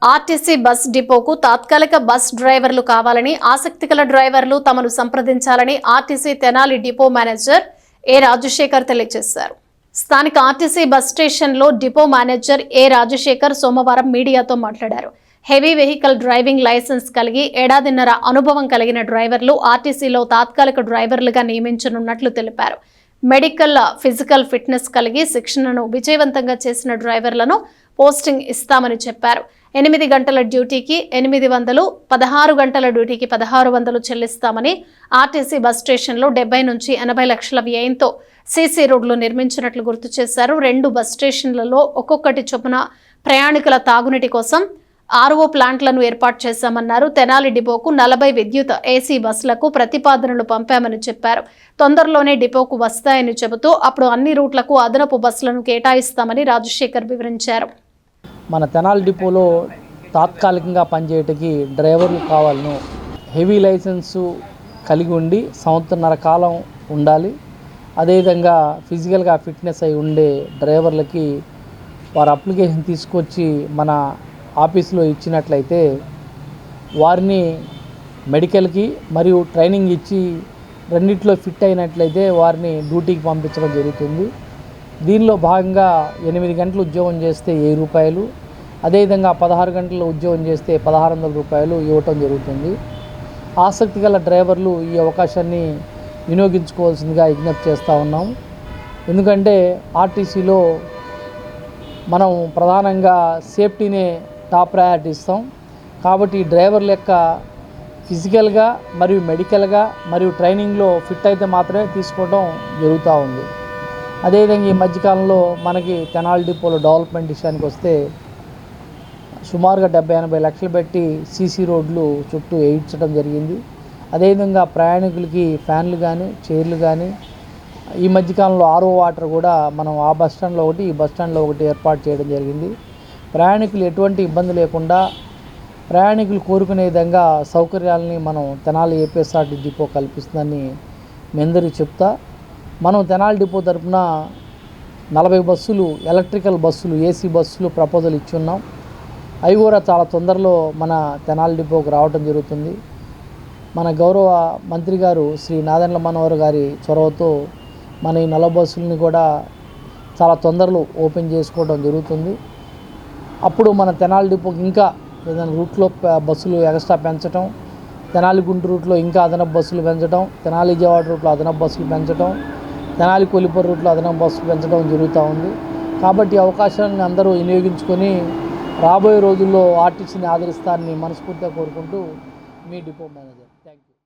RTC bus డిపోకు తాత్కాలిక bus డ్రైవర్లు కావాలని ఆసక్తిగల డ్రైవర్లు తమను సంప్రదించాలని ఆర్టీసీ తెనాలి డిపో మేనేజర్ ఏ రాజశేఖర్ తెలియజేశారు. స్థానిక ఆర్టీసీ బస్ స్టేషన్లో డిపో మేనేజర్ ఏ రాజశేఖర్ సోమవారం మీడియాతో మాట్లాడారు. హెవీ వెహికల్ డ్రైవింగ్ లైసెన్స్ కలిగి ఏడాదిన్నర అనుభవం కలిగిన డ్రైవర్లు ఆర్టీసీలో తాత్కాలిక డ్రైవర్లుగా నియమించనున్నట్లు తెలిపారు. మెడికల్, ఫిజికల్ ఫిట్నెస్ కలిగి శిక్షణను విజయవంతంగా చేసిన డ్రైవర్లను పోస్టింగ్ ఇస్తామని చెప్పారు. 8 గంటల డ్యూటీకి 800, 16 గంటల డ్యూటీకి 1600 చెల్లిస్తామని, ఆర్టీసీ బస్ స్టేషన్లో 70 నుంచి 80 లక్షల వ్యయంతో సీసీ రోడ్లు నిర్మించినట్లు గుర్తు చేశారు. 2 బస్ స్టేషన్లలో ఒక్కొక్కటి చొప్పున ప్రయాణికుల తాగునీటి కోసం ఆర్ఓ ప్లాంట్లను ఏర్పాటు చేశామన్నారు. తెనాలి డిపోకు 40 విద్యుత్ ఏసీ బస్సులకు ప్రతిపాదనలు పంపామని చెప్పారు. తొందరలోనే డిపోకు వస్తాయని చెబుతూ అప్పుడు అన్ని రూట్లకు అదనపు బస్సులను కేటాయిస్తామని రాజశేఖర్ వివరించారు. మన తెనాలి డిపోలో తాత్కాలికంగా పనిచేయటానికి డ్రైవర్లు కావాలను. హెవీ లైసెన్సు కలిగి ఉండి సంవత్సరన్నర కాలం ఉండాలి. అదేవిధంగా ఫిజికల్గా ఫిట్నెస్ అయి ఉండే డ్రైవర్లకి వారు అప్లికేషన్ తీసుకొచ్చి మన ఆఫీసులో ఇచ్చినట్లయితే వారిని మెడికల్కి మరియు ట్రైనింగ్ ఇచ్చి రెండిట్లో ఫిట్ అయినట్లయితే వారిని డ్యూటీకి పంపించడం జరుగుతుంది. దీనిలో భాగంగా 8 గంటలు ఉద్యోగం చేస్తే 1000 రూపాయలు, అదేవిధంగా 16 గంటలు ఉద్యోగం చేస్తే 1600 రూపాయలు ఇవ్వటం జరుగుతుంది. ఆసక్తి గల డ్రైవర్లు ఈ అవకాశాన్ని వినియోగించుకోవాల్సిందిగా విజ్ఞప్తి చేస్తూ ఉన్నాం. ఎందుకంటే ఆర్టీసీలో మనం ప్రధానంగా సేఫ్టీనే టాప్ ప్రయారిటీ ఇస్తాం. కాబట్టి డ్రైవర్ల యొక్క ఫిజికల్గా మరియు మెడికల్గా మరియు ట్రైనింగ్లో ఫిట్ అయితే మాత్రమే తీసుకోవడం జరుగుతూ ఉంది. అదేవిధంగా ఈ మధ్యకాలంలో మనకి తెనాలి డిపోలో డెవలప్మెంట్ విషయానికి వస్తే సుమారుగా 70-80 లక్షలు పెట్టి సీసీ రోడ్లు చుట్టూ వేయించడం జరిగింది. అదేవిధంగా ప్రయాణికులకి ఫ్యాన్లు కానీ చైర్లు కానీ ఈ మధ్యకాలంలో ఆర్ఓ వాటర్ కూడా మనం ఆ బస్ స్టాండ్లో ఒకటి, ఈ బస్ స్టాండ్లో ఒకటి ఏర్పాటు చేయడం జరిగింది. ప్రయాణికులు ఎటువంటి ఇబ్బంది లేకుండా ప్రయాణికులు కోరుకునే విధంగా సౌకర్యాలని మనం తెనాలి ఏపీఎస్ఆర్టీ డిపో కల్పిస్తుందని మీ అందరికీ చెప్తా. మనం తెనాలి డిపో తరఫున 40 బస్సులు, ఎలక్ట్రికల్ బస్సులు, ఏసీ బస్సులు ప్రపోజల్ ఇచ్చున్నాం. అవి కూడా చాలా తొందరలో మన తెనాలి డిపోకు రావడం జరుగుతుంది. మన గౌరవ మంత్రి గారు శ్రీ నాదెండ్ల మనోహర్ గారి చొరవతో మన ఈ 40 బస్సులని కూడా చాలా తొందరలో ఓపెన్ చేసుకోవడం జరుగుతుంది. అప్పుడు మన తెనాలి డిపోకి ఇంకా ఏదైనా రూట్లో బస్సులు ఎక్స్ట్రా పెంచడం, తెనాలి గుంటూరు రూట్లో ఇంకా అదనపు బస్సులు పెంచడం, తెనాలి విజయవాడ రూట్లో అదనపు బస్సులు పెంచడం, తెనాలి కొల్లిపూర్ రూట్లో అదనపు బస్సులు పెంచడం జరుగుతూ ఉంది. కాబట్టి అవకాశాలను అందరూ వినియోగించుకొని రాబోయే రోజుల్లో ఆర్టీసీని ఆదరిస్తారని మనస్ఫూర్తిగా కోరుకుంటూ మీ డిపో మేనేజర్. Thank you.